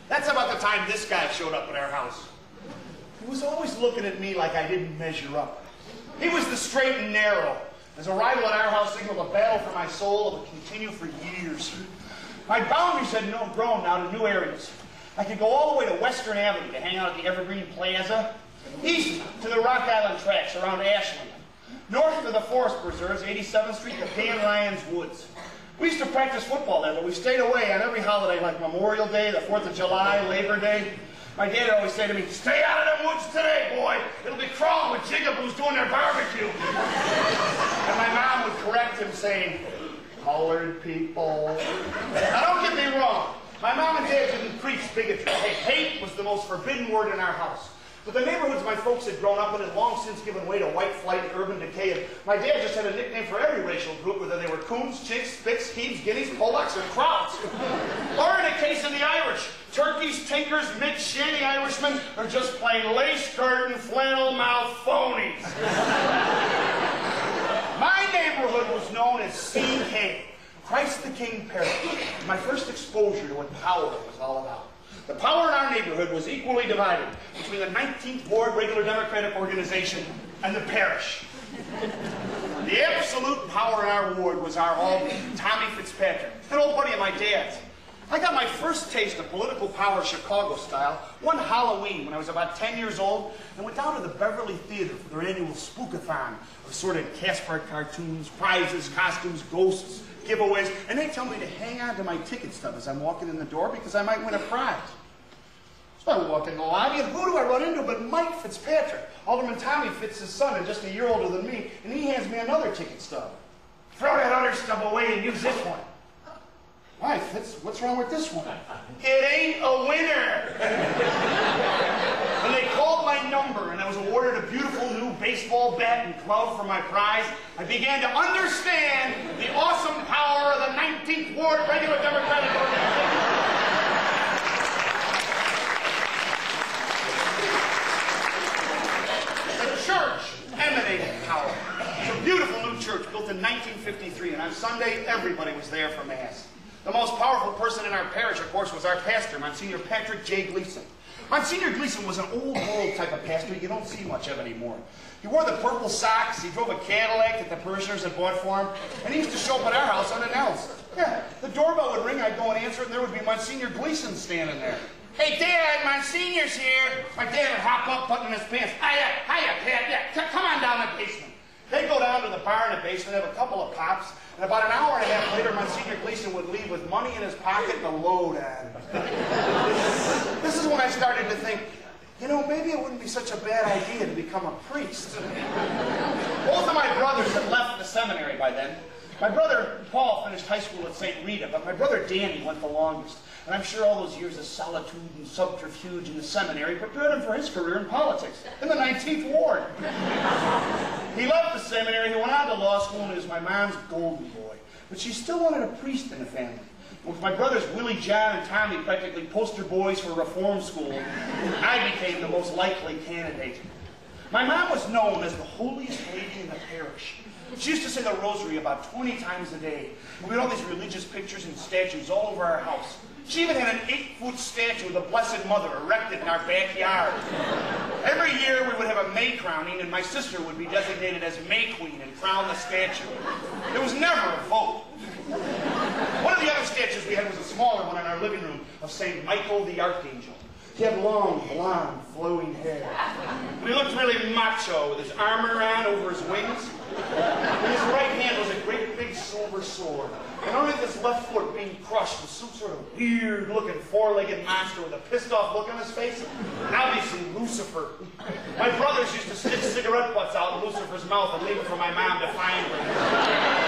That's about the time this guy showed up at our house. He was always looking at me like I didn't measure up. He was the straight and narrow. His arrival at our house signaled a battle for my soul that would continue for years. My boundaries had grown now to new areas. I could go all the way to Western Avenue to hang out at the Evergreen Plaza, east to the Rock Island tracks around Ashland, north to the Forest Preserves, 87th Street to Dan Ryan's Woods. We used to practice football there, but we stayed away on every holiday like Memorial Day, the 4th of July, Labor Day. My dad would always say to me, "Stay out of them woods today, boy. It'll be crawling with jigaboos doing their barbecue." And my mom would correct him saying, "Colored people." Now don't get me wrong. My mom and dad didn't preach bigotry. Hate was the most forbidden word in our house. But the neighborhoods my folks had grown up in had long since given way to white flight and urban decay. And my dad just had a nickname for every racial group, whether they were coons, chicks, spicks, heaves, guineas, Polacks, or Krauts. Or in a case of the Irish, turkeys, tinkers, Mitch, shanty Irishmen, or just plain lace-curtain, flannel-mouth phonies. My neighborhood was known as CK, Christ the King Parish. My first exposure to what power was all about. The power in our neighborhood was equally divided between the 19th Ward regular Democratic organization and the parish. The absolute power in our ward was our alderman, Tommy Fitzpatrick, an old buddy of my dad's. I got my first taste of political power Chicago style one Halloween when I was about 10 years old and went down to the Beverly Theater for their annual spookathon of assorted Caspar cartoons, prizes, costumes, ghosts, giveaways, and they tell me to hang on to my ticket stub as I'm walking in the door because I might win a prize. So I walk in the lobby, and who do I run into but Mike Fitzpatrick, Alderman Tommy Fitz's son, and just a year older than me, and he hands me another ticket stub. "Throw that other stub away and use this one." "Why, Fitz, what's wrong with this one?" "It ain't a winner." When they called my number and I was awarded a beautiful new baseball bat and glove for my prize, I began to understand the awesome power of the 19th Ward regular Democratic organization. The church emanated power. It's a beautiful new church built in 1953, and on Sunday, everybody was there for Mass. The most powerful person in our parish, of course, was our pastor, Monsignor Patrick J. Gleason. Monsignor Gleason was an old world type of pastor you don't see much of anymore. He wore the purple socks, he drove a Cadillac that the parishioners had bought for him, and he used to show up at our house unannounced. Yeah, the doorbell would ring, I'd go and answer it, and there would be Monsignor Gleason standing there. "Hey, Dad, Monsignor's here." My dad would hop up, buttoning his pants. Hiya, Pat, yeah, come on down the basement. They'd go down to the bar in the basement, have a couple of pops, and about an hour and a half later, Monsignor Gleason would leave with money in his pocket and a load on. This is when I started to think, you know, maybe it wouldn't be such a bad idea to become a priest. Both of my brothers had left the seminary by then. My brother Paul finished high school at St. Rita, but my brother Danny went the longest. And I'm sure all those years of solitude and subterfuge in the seminary prepared him for his career in politics, in the 19th Ward. He left the seminary, he went on to law school, and he was my mom's golden boy. But she still wanted a priest in the family. With my brothers Willie, John, and Tommy practically poster boys for reform school, I became the most likely candidate. My mom was known as the holiest lady in the parish. She used to say the rosary about 20 times a day. We had all these religious pictures and statues all over our house. She even had an 8-foot statue of the Blessed Mother erected in our backyard. Every year we would have a May crowning, and my sister would be designated as May Queen and crown the statue. There was never a vote. One of the other statues we had was a smaller one in our living room of St. Michael the Archangel. He had long, blonde, flowing hair. And he looked really macho with his armor on over his wings. In his right hand was a great big silver sword. And underneath his left foot being crushed was some sort of weird-looking four-legged monster with a pissed-off look on his face. Obviously, Lucifer. My brothers used to stick cigarette butts out in Lucifer's mouth and leave it for my mom to find her.